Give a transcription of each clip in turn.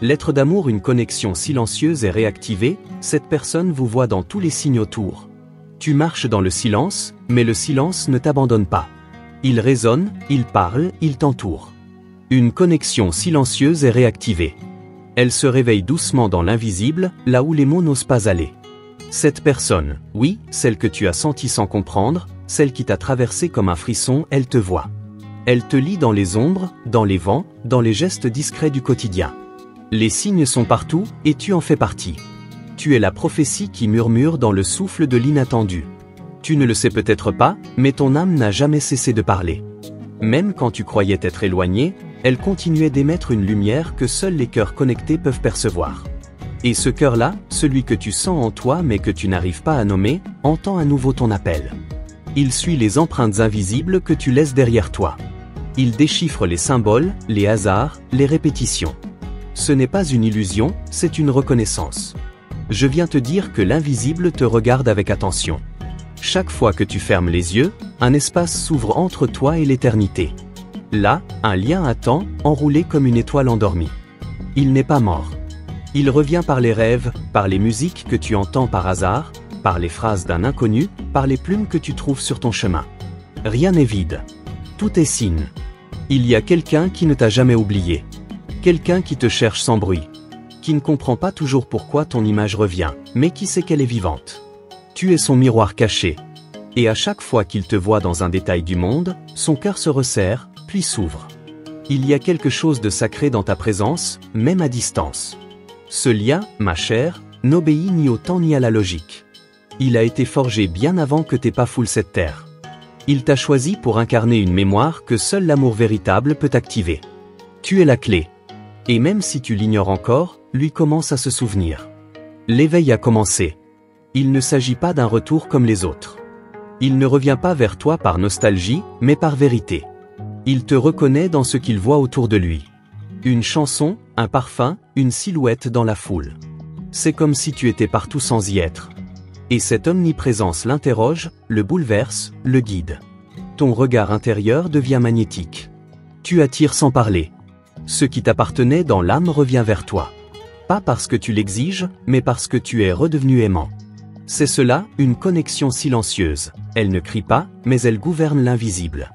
Lettre d'amour, une connexion silencieuse est réactivée, cette personne vous voit dans tous les signes autour. Tu marches dans le silence, mais le silence ne t'abandonne pas. Il résonne, il parle, il t'entoure. Une connexion silencieuse est réactivée. Elle se réveille doucement dans l'invisible, là où les mots n'osent pas aller. Cette personne, oui, celle que tu as sentie sans comprendre, celle qui t'a traversé comme un frisson, elle te voit. Elle te lit dans les ombres, dans les vents, dans les gestes discrets du quotidien. Les signes sont partout, et tu en fais partie. Tu es la prophétie qui murmure dans le souffle de l'inattendu. Tu ne le sais peut-être pas, mais ton âme n'a jamais cessé de parler. Même quand tu croyais être éloigné, elle continuait d'émettre une lumière que seuls les cœurs connectés peuvent percevoir. Et ce cœur-là, celui que tu sens en toi mais que tu n'arrives pas à nommer, entend à nouveau ton appel. Il suit les empreintes invisibles que tu laisses derrière toi. Il déchiffre les symboles, les hasards, les répétitions. Ce n'est pas une illusion, c'est une reconnaissance. Je viens te dire que l'invisible te regarde avec attention. Chaque fois que tu fermes les yeux, un espace s'ouvre entre toi et l'éternité. Là, un lien attend, enroulé comme une étoile endormie. Il n'est pas mort. Il revient par les rêves, par les musiques que tu entends par hasard, par les phrases d'un inconnu, par les plumes que tu trouves sur ton chemin. Rien n'est vide. Tout est signe. Il y a quelqu'un qui ne t'a jamais oublié. Quelqu'un qui te cherche sans bruit. Qui ne comprend pas toujours pourquoi ton image revient, mais qui sait qu'elle est vivante. Tu es son miroir caché. Et à chaque fois qu'il te voit dans un détail du monde, son cœur se resserre, puis s'ouvre. Il y a quelque chose de sacré dans ta présence, même à distance. Ce lien, ma chère, n'obéit ni au temps ni à la logique. Il a été forgé bien avant que t'aies pas foulé cette terre. Il t'a choisi pour incarner une mémoire que seul l'amour véritable peut activer. Tu es la clé. Et même si tu l'ignores encore, lui commence à se souvenir. L'éveil a commencé. Il ne s'agit pas d'un retour comme les autres. Il ne revient pas vers toi par nostalgie, mais par vérité. Il te reconnaît dans ce qu'il voit autour de lui. Une chanson, un parfum, une silhouette dans la foule. C'est comme si tu étais partout sans y être. Et cette omniprésence l'interroge, le bouleverse, le guide. Ton regard intérieur devient magnétique. Tu attires sans parler. Ce qui t'appartenait dans l'âme revient vers toi. Pas parce que tu l'exiges, mais parce que tu es redevenu aimant. C'est cela, une connexion silencieuse. Elle ne crie pas, mais elle gouverne l'invisible.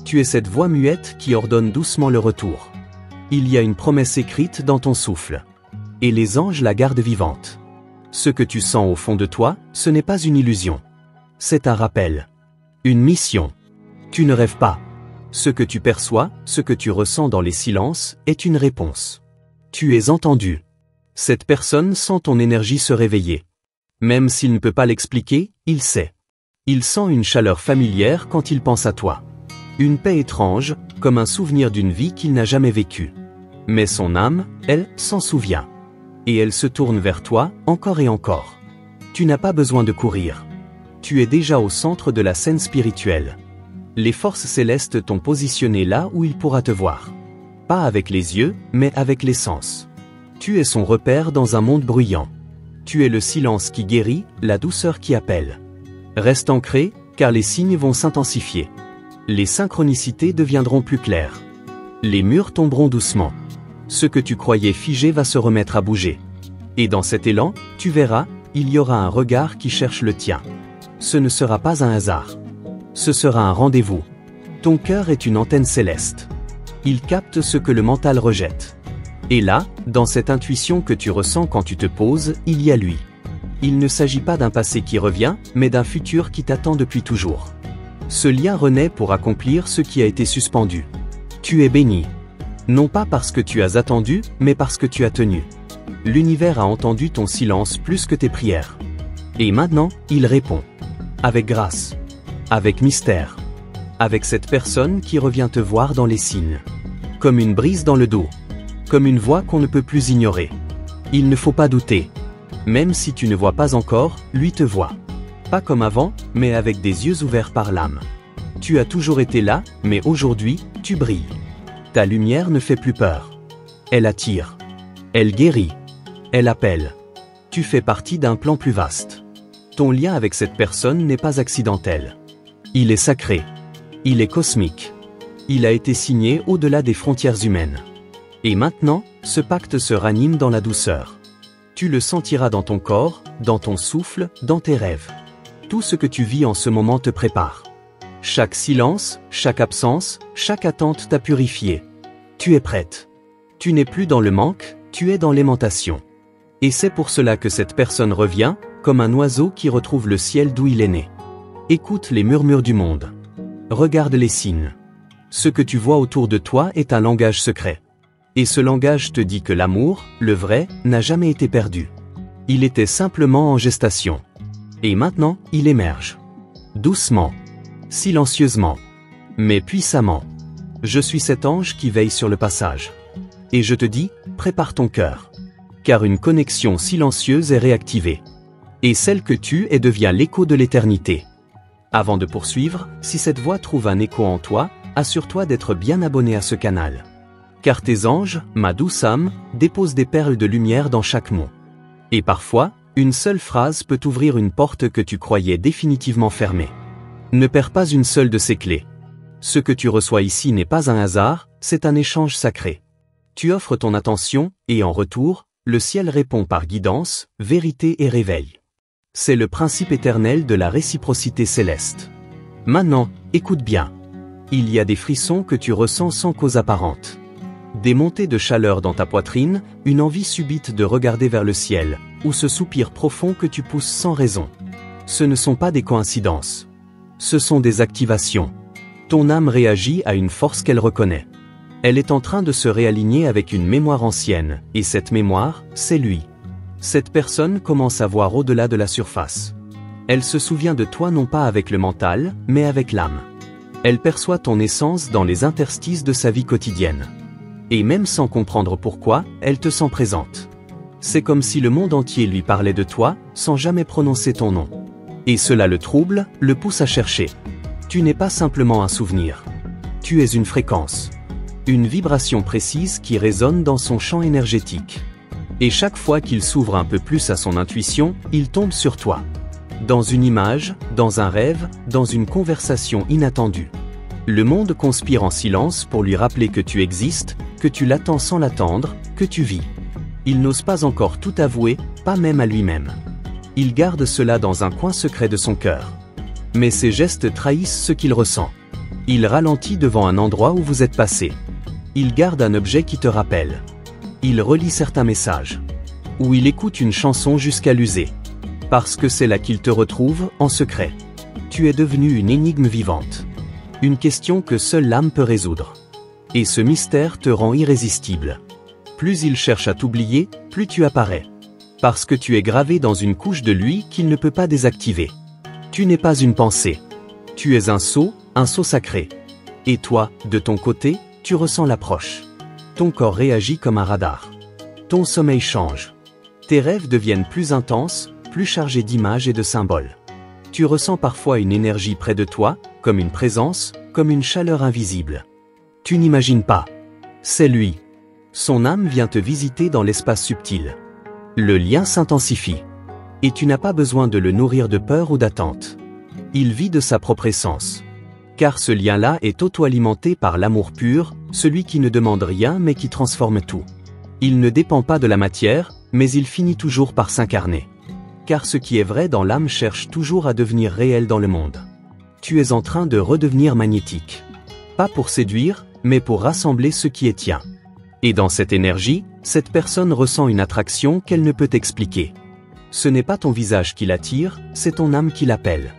Tu es cette voix muette qui ordonne doucement le retour. Il y a une promesse écrite dans ton souffle. Et les anges la gardent vivante. Ce que tu sens au fond de toi, ce n'est pas une illusion. C'est un rappel. Une mission. Tu ne rêves pas. Ce que tu perçois, ce que tu ressens dans les silences, est une réponse. Tu es entendu. Cette personne sent ton énergie se réveiller. Même s'il ne peut pas l'expliquer, il sait. Il sent une chaleur familière quand il pense à toi. Une paix étrange, comme un souvenir d'une vie qu'il n'a jamais vécue. Mais son âme, elle, s'en souvient. Et elle se tourne vers toi, encore et encore. Tu n'as pas besoin de courir. Tu es déjà au centre de la scène spirituelle. Les forces célestes t'ont positionné là où il pourra te voir. Pas avec les yeux, mais avec les sens. Tu es son repère dans un monde bruyant. Tu es le silence qui guérit, la douceur qui appelle. Reste ancré, car les signes vont s'intensifier. Les synchronicités deviendront plus claires. Les murs tomberont doucement. Ce que tu croyais figé va se remettre à bouger. Et dans cet élan, tu verras, il y aura un regard qui cherche le tien. Ce ne sera pas un hasard. Ce sera un rendez-vous. Ton cœur est une antenne céleste. Il capte ce que le mental rejette. Et là, dans cette intuition que tu ressens quand tu te poses, il y a lui. Il ne s'agit pas d'un passé qui revient, mais d'un futur qui t'attend depuis toujours. Ce lien renaît pour accomplir ce qui a été suspendu. Tu es béni. Non pas parce que tu as attendu, mais parce que tu as tenu. L'univers a entendu ton silence plus que tes prières. Et maintenant, il répond. Avec grâce. Avec mystère. Avec cette personne qui revient te voir dans les signes. Comme une brise dans le dos. Comme une voix qu'on ne peut plus ignorer. Il ne faut pas douter. Même si tu ne vois pas encore, lui te voit. Pas comme avant, mais avec des yeux ouverts par l'âme. Tu as toujours été là, mais aujourd'hui, tu brilles. Ta lumière ne fait plus peur. Elle attire. Elle guérit. Elle appelle. Tu fais partie d'un plan plus vaste. Ton lien avec cette personne n'est pas accidentel. Il est sacré. Il est cosmique. Il a été signé au-delà des frontières humaines. Et maintenant, ce pacte se ranime dans la douceur. Tu le sentiras dans ton corps, dans ton souffle, dans tes rêves. Tout ce que tu vis en ce moment te prépare. Chaque silence, chaque absence, chaque attente t'a purifié. Tu es prête. Tu n'es plus dans le manque, tu es dans l'aimantation. Et c'est pour cela que cette personne revient, comme un oiseau qui retrouve le ciel d'où il est né. Écoute les murmures du monde. Regarde les signes. Ce que tu vois autour de toi est un langage secret. Et ce langage te dit que l'amour, le vrai, n'a jamais été perdu. Il était simplement en gestation. Et maintenant, il émerge. Doucement. Silencieusement. Mais puissamment. Je suis cet ange qui veille sur le passage. Et je te dis, prépare ton cœur. Car une connexion silencieuse est réactivée. Et celle que tu es devient l'écho de l'éternité. Avant de poursuivre, si cette voix trouve un écho en toi, assure-toi d'être bien abonné à ce canal. Car tes anges, ma douce âme, déposent des perles de lumière dans chaque mot. Et parfois, une seule phrase peut ouvrir une porte que tu croyais définitivement fermée. Ne perds pas une seule de ces clés. Ce que tu reçois ici n'est pas un hasard, c'est un échange sacré. Tu offres ton attention, et en retour, le ciel répond par guidance, vérité et réveil. C'est le principe éternel de la réciprocité céleste. Maintenant, écoute bien. Il y a des frissons que tu ressens sans cause apparente. Des montées de chaleur dans ta poitrine, une envie subite de regarder vers le ciel, ou ce soupir profond que tu pousses sans raison. Ce ne sont pas des coïncidences. Ce sont des activations. Ton âme réagit à une force qu'elle reconnaît. Elle est en train de se réaligner avec une mémoire ancienne, et cette mémoire, c'est lui. Cette personne commence à voir au-delà de la surface. Elle se souvient de toi non pas avec le mental, mais avec l'âme. Elle perçoit ton essence dans les interstices de sa vie quotidienne. Et même sans comprendre pourquoi, elle te sent présente. C'est comme si le monde entier lui parlait de toi, sans jamais prononcer ton nom. Et cela le trouble, le pousse à chercher. Tu n'es pas simplement un souvenir. Tu es une fréquence. Une vibration précise qui résonne dans son champ énergétique. Et chaque fois qu'il s'ouvre un peu plus à son intuition, il tombe sur toi. Dans une image, dans un rêve, dans une conversation inattendue. Le monde conspire en silence pour lui rappeler que tu existes, que tu l'attends sans l'attendre, que tu vis. Il n'ose pas encore tout avouer, pas même à lui-même. Il garde cela dans un coin secret de son cœur. Mais ses gestes trahissent ce qu'il ressent. Il ralentit devant un endroit où vous êtes passé. Il garde un objet qui te rappelle. Il relit certains messages. Ou il écoute une chanson jusqu'à l'user. Parce que c'est là qu'il te retrouve, en secret. Tu es devenu une énigme vivante. Une question que seule l'âme peut résoudre. Et ce mystère te rend irrésistible. Plus il cherche à t'oublier, plus tu apparais. Parce que tu es gravé dans une couche de lui qu'il ne peut pas désactiver. Tu n'es pas une pensée. Tu es un sceau sacré. Et toi, de ton côté, tu ressens l'approche. Ton corps réagit comme un radar. Ton sommeil change. Tes rêves deviennent plus intenses, plus chargés d'images et de symboles. Tu ressens parfois une énergie près de toi, comme une présence, comme une chaleur invisible. Tu n'imagines pas. C'est lui. Son âme vient te visiter dans l'espace subtil. Le lien s'intensifie. Et tu n'as pas besoin de le nourrir de peur ou d'attente. Il vit de sa propre essence. Car ce lien-là est auto-alimenté par l'amour pur, celui qui ne demande rien mais qui transforme tout. Il ne dépend pas de la matière, mais il finit toujours par s'incarner. Car ce qui est vrai dans l'âme cherche toujours à devenir réel dans le monde. Tu es en train de redevenir magnétique. Pas pour séduire, mais pour rassembler ce qui est tien. Et dans cette énergie, cette personne ressent une attraction qu'elle ne peut expliquer. Ce n'est pas ton visage qui l'attire, c'est ton âme qui l'appelle.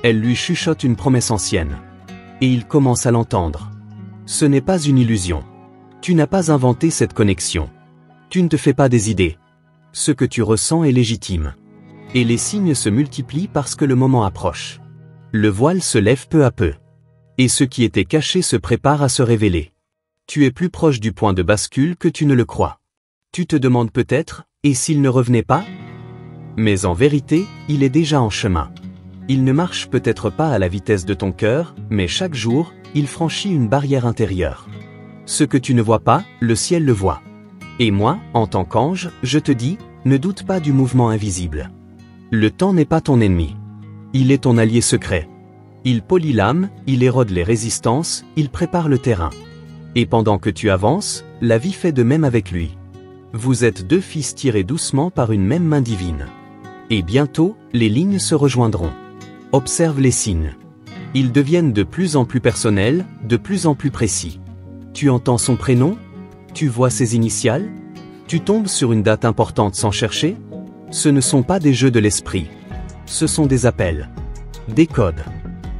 Elle lui chuchote une promesse ancienne. Et il commence à l'entendre. Ce n'est pas une illusion. Tu n'as pas inventé cette connexion. Tu ne te fais pas des idées. Ce que tu ressens est légitime. Et les signes se multiplient parce que le moment approche. Le voile se lève peu à peu. Et ce qui était caché se prépare à se révéler. Tu es plus proche du point de bascule que tu ne le crois. Tu te demandes peut-être, et s'il ne revenait pas ? Mais en vérité, il est déjà en chemin. Il ne marche peut-être pas à la vitesse de ton cœur, mais chaque jour, il franchit une barrière intérieure. Ce que tu ne vois pas, le ciel le voit. Et moi, en tant qu'ange, je te dis, ne doute pas du mouvement invisible. Le temps n'est pas ton ennemi. Il est ton allié secret. Il polit l'âme, il érode les résistances, il prépare le terrain. Et pendant que tu avances, la vie fait de même avec lui. Vous êtes deux fils tirés doucement par une même main divine. Et bientôt, les lignes se rejoindront. Observe les signes. Ils deviennent de plus en plus personnels, de plus en plus précis. Tu entends son prénom? Tu vois ses initiales? Tu tombes sur une date importante sans chercher? Ce ne sont pas des jeux de l'esprit. Ce sont des appels. Des codes.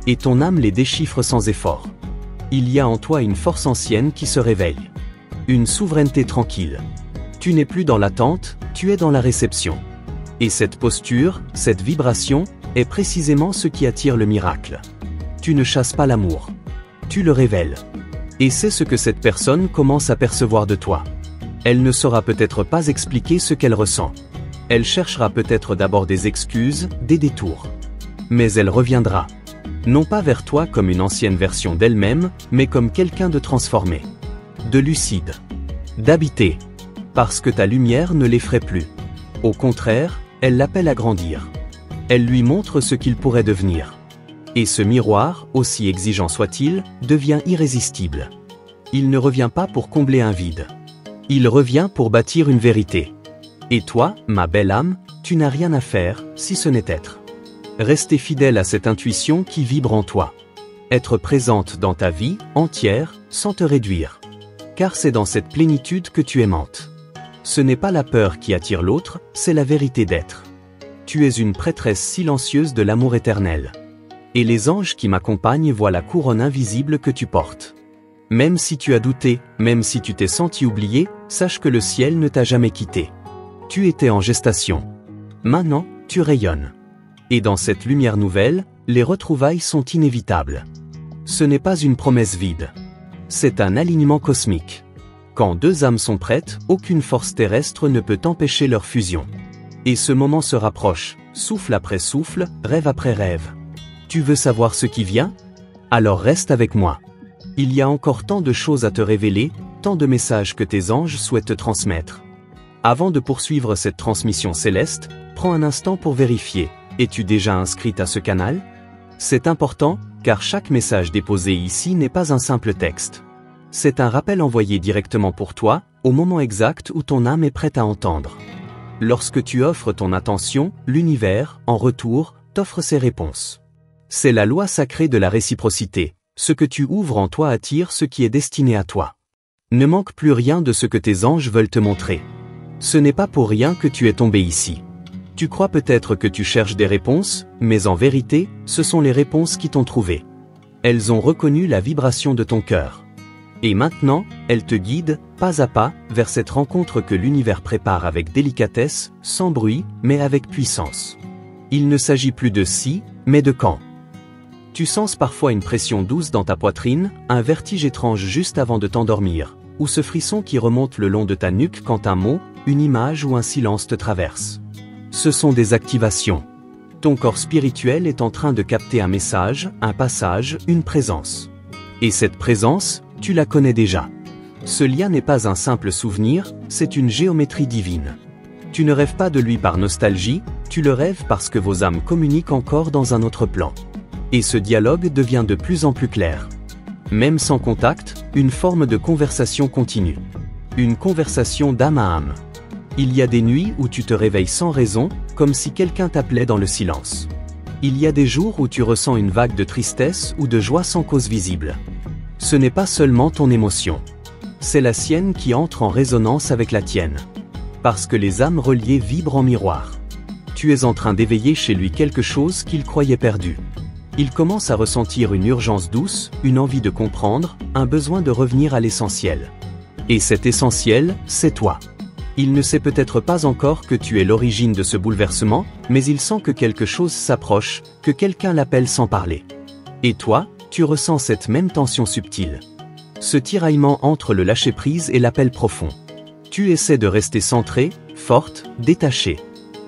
Et ton âme les déchiffre sans effort. Il y a en toi une force ancienne qui se réveille. Une souveraineté tranquille. Tu n'es plus dans l'attente, tu es dans la réception. Et cette posture, cette vibration, est précisément ce qui attire le miracle. Tu ne chasses pas l'amour. Tu le révèles. Et c'est ce que cette personne commence à percevoir de toi. Elle ne saura peut-être pas expliquer ce qu'elle ressent. Elle cherchera peut-être d'abord des excuses, des détours. Mais elle reviendra. Non pas vers toi comme une ancienne version d'elle-même, mais comme quelqu'un de transformé. De lucide. D'habité. Parce que ta lumière ne l'effraie plus. Au contraire, elle l'appelle à grandir. Elle lui montre ce qu'il pourrait devenir. Et ce miroir, aussi exigeant soit-il, devient irrésistible. Il ne revient pas pour combler un vide. Il revient pour bâtir une vérité. Et toi, ma belle âme, tu n'as rien à faire, si ce n'est être. Rester fidèle à cette intuition qui vibre en toi. Être présente dans ta vie, entière, sans te réduire. Car c'est dans cette plénitude que tu aimantes. Ce n'est pas la peur qui attire l'autre, c'est la vérité d'être. Tu es une prêtresse silencieuse de l'amour éternel. Et les anges qui m'accompagnent voient la couronne invisible que tu portes. Même si tu as douté, même si tu t'es senti oublié, sache que le ciel ne t'a jamais quitté. Tu étais en gestation. Maintenant, tu rayonnes. Et dans cette lumière nouvelle, les retrouvailles sont inévitables. Ce n'est pas une promesse vide. C'est un alignement cosmique. Quand deux âmes sont prêtes, aucune force terrestre ne peut empêcher leur fusion. Et ce moment se rapproche, souffle après souffle, rêve après rêve. Tu veux savoir ce qui vient? Alors reste avec moi. Il y a encore tant de choses à te révéler, tant de messages que tes anges souhaitent te transmettre. Avant de poursuivre cette transmission céleste, prends un instant pour vérifier. Es-tu déjà inscrite à ce canal? C'est important, car chaque message déposé ici n'est pas un simple texte. C'est un rappel envoyé directement pour toi, au moment exact où ton âme est prête à entendre. Lorsque tu offres ton attention, l'univers, en retour, t'offre ses réponses. C'est la loi sacrée de la réciprocité. Ce que tu ouvres en toi attire ce qui est destiné à toi. Ne manque plus rien de ce que tes anges veulent te montrer. Ce n'est pas pour rien que tu es tombé ici. Tu crois peut-être que tu cherches des réponses, mais en vérité, ce sont les réponses qui t'ont trouvé. Elles ont reconnu la vibration de ton cœur. Et maintenant, elles te guident, pas à pas, vers cette rencontre que l'univers prépare avec délicatesse, sans bruit, mais avec puissance. Il ne s'agit plus de si, mais de quand. Tu sens parfois une pression douce dans ta poitrine, un vertige étrange juste avant de t'endormir, ou ce frisson qui remonte le long de ta nuque quand un mot, une image ou un silence te traverse. Ce sont des activations. Ton corps spirituel est en train de capter un message, un passage, une présence. Et cette présence, tu la connais déjà. Ce lien n'est pas un simple souvenir, c'est une géométrie divine. Tu ne rêves pas de lui par nostalgie, tu le rêves parce que vos âmes communiquent encore dans un autre plan. Et ce dialogue devient de plus en plus clair. Même sans contact, une forme de conversation continue. Une conversation d'âme à âme. Il y a des nuits où tu te réveilles sans raison, comme si quelqu'un t'appelait dans le silence. Il y a des jours où tu ressens une vague de tristesse ou de joie sans cause visible. Ce n'est pas seulement ton émotion. C'est la sienne qui entre en résonance avec la tienne. Parce que les âmes reliées vibrent en miroir. Tu es en train d'éveiller chez lui quelque chose qu'il croyait perdu. Il commence à ressentir une urgence douce, une envie de comprendre, un besoin de revenir à l'essentiel. Et cet essentiel, c'est toi. Il ne sait peut-être pas encore que tu es l'origine de ce bouleversement, mais il sent que quelque chose s'approche, que quelqu'un l'appelle sans parler. Et toi, tu ressens cette même tension subtile. Ce tiraillement entre le lâcher-prise et l'appel profond. Tu essaies de rester centrée, forte, détachée.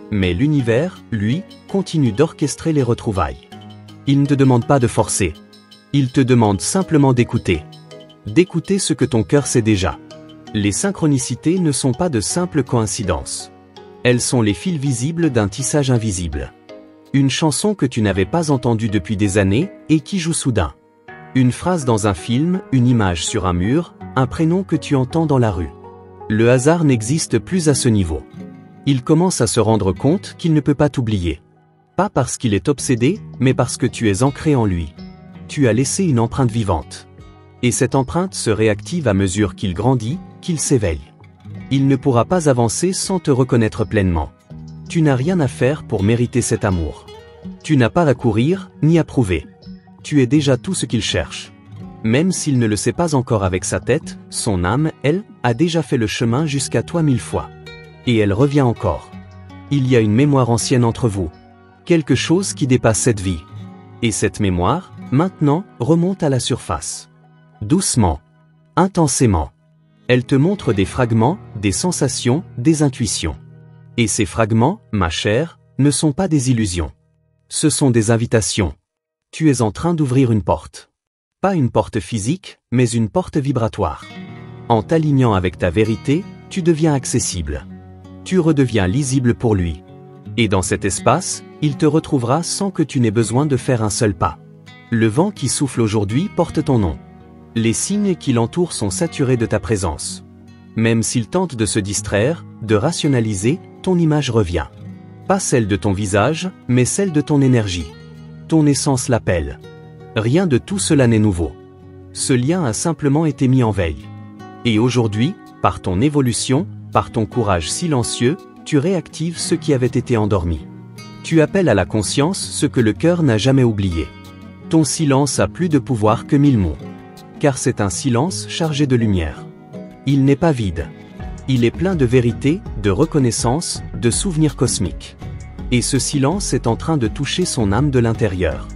Mais l'univers, lui, continue d'orchestrer les retrouvailles. Il ne te demande pas de forcer. Il te demande simplement d'écouter. D'écouter ce que ton cœur sait déjà. Les synchronicités ne sont pas de simples coïncidences. Elles sont les fils visibles d'un tissage invisible. Une chanson que tu n'avais pas entendue depuis des années et qui joue soudain. Une phrase dans un film, une image sur un mur, un prénom que tu entends dans la rue. Le hasard n'existe plus à ce niveau. Il commence à se rendre compte qu'il ne peut pas t'oublier. Pas parce qu'il est obsédé, mais parce que tu es ancré en lui. Tu as laissé une empreinte vivante. Et cette empreinte se réactive à mesure qu'il grandit, qu'il s'éveille. Il ne pourra pas avancer sans te reconnaître pleinement. Tu n'as rien à faire pour mériter cet amour. Tu n'as pas à courir, ni à prouver. Tu es déjà tout ce qu'il cherche. Même s'il ne le sait pas encore avec sa tête, son âme, elle, a déjà fait le chemin jusqu'à toi 1000 fois. Et elle revient encore. Il y a une mémoire ancienne entre vous. Quelque chose qui dépasse cette vie. Et cette mémoire, maintenant, remonte à la surface. Doucement. Intensément. Elle te montre des fragments, des sensations, des intuitions. Et ces fragments, ma chère, ne sont pas des illusions. Ce sont des invitations. Tu es en train d'ouvrir une porte. Pas une porte physique, mais une porte vibratoire. En t'alignant avec ta vérité, tu deviens accessible. Tu redeviens lisible pour lui. Et dans cet espace, il te retrouvera sans que tu n'aies besoin de faire un seul pas. Le vent qui souffle aujourd'hui porte ton nom. Les signes qui l'entourent sont saturés de ta présence. Même s'il tente de se distraire, de rationaliser, ton image revient. Pas celle de ton visage, mais celle de ton énergie. Ton essence l'appelle. Rien de tout cela n'est nouveau. Ce lien a simplement été mis en veille. Et aujourd'hui, par ton évolution, par ton courage silencieux, tu réactives ce qui avait été endormi. Tu appelles à la conscience ce que le cœur n'a jamais oublié. Ton silence a plus de pouvoir que 1000 mots. Car c'est un silence chargé de lumière. Il n'est pas vide. Il est plein de vérité, de reconnaissance, de souvenirs cosmiques. Et ce silence est en train de toucher son âme de l'intérieur.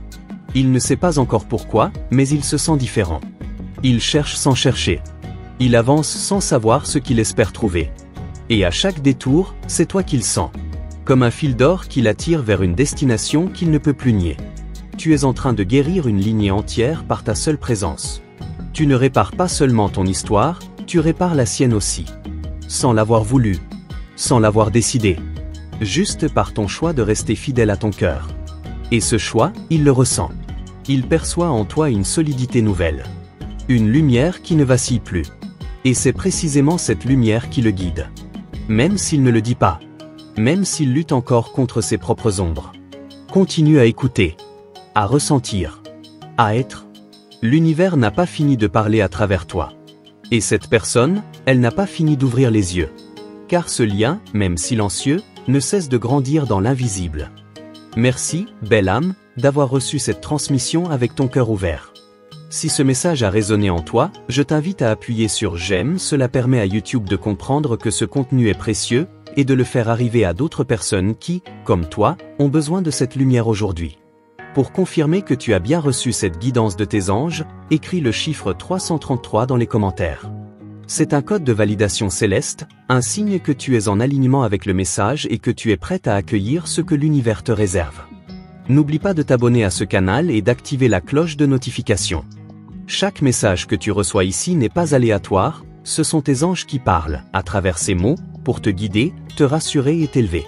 Il ne sait pas encore pourquoi, mais il se sent différent. Il cherche sans chercher. Il avance sans savoir ce qu'il espère trouver. Et à chaque détour, c'est toi qu'il sent. Comme un fil d'or qui l'attire vers une destination qu'il ne peut plus nier. Tu es en train de guérir une lignée entière par ta seule présence. Tu ne répares pas seulement ton histoire, tu répares la sienne aussi. Sans l'avoir voulu. Sans l'avoir décidé. Juste par ton choix de rester fidèle à ton cœur. Et ce choix, il le ressent. Il perçoit en toi une solidité nouvelle. Une lumière qui ne vacille plus. Et c'est précisément cette lumière qui le guide. Même s'il ne le dit pas. Même s'il lutte encore contre ses propres ombres. Continue à écouter. À ressentir. À être. L'univers n'a pas fini de parler à travers toi. Et cette personne, elle n'a pas fini d'ouvrir les yeux. Car ce lien, même silencieux, ne cesse de grandir dans l'invisible. Merci, belle âme, d'avoir reçu cette transmission avec ton cœur ouvert. Si ce message a résonné en toi, je t'invite à appuyer sur j'aime, cela permet à YouTube de comprendre que ce contenu est précieux, et de le faire arriver à d'autres personnes qui, comme toi, ont besoin de cette lumière aujourd'hui. Pour confirmer que tu as bien reçu cette guidance de tes anges, écris le chiffre 333 dans les commentaires. C'est un code de validation céleste, un signe que tu es en alignement avec le message et que tu es prête à accueillir ce que l'univers te réserve. N'oublie pas de t'abonner à ce canal et d'activer la cloche de notification. Chaque message que tu reçois ici n'est pas aléatoire, ce sont tes anges qui parlent, à travers ces mots, pour te guider, te rassurer et t'élever.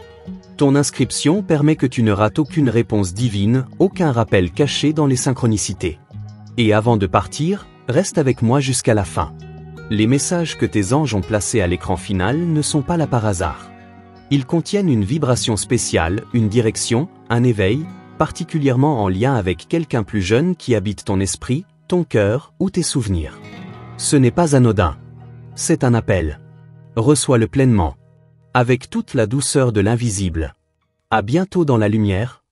Ton inscription permet que tu ne rates aucune réponse divine, aucun rappel caché dans les synchronicités. Et avant de partir, reste avec moi jusqu'à la fin. Les messages que tes anges ont placés à l'écran final ne sont pas là par hasard. Ils contiennent une vibration spéciale, une direction, un éveil, particulièrement en lien avec quelqu'un plus jeune qui habite ton esprit, ton cœur ou tes souvenirs. Ce n'est pas anodin. C'est un appel. Reçois-le pleinement. Avec toute la douceur de l'invisible. À bientôt dans la lumière.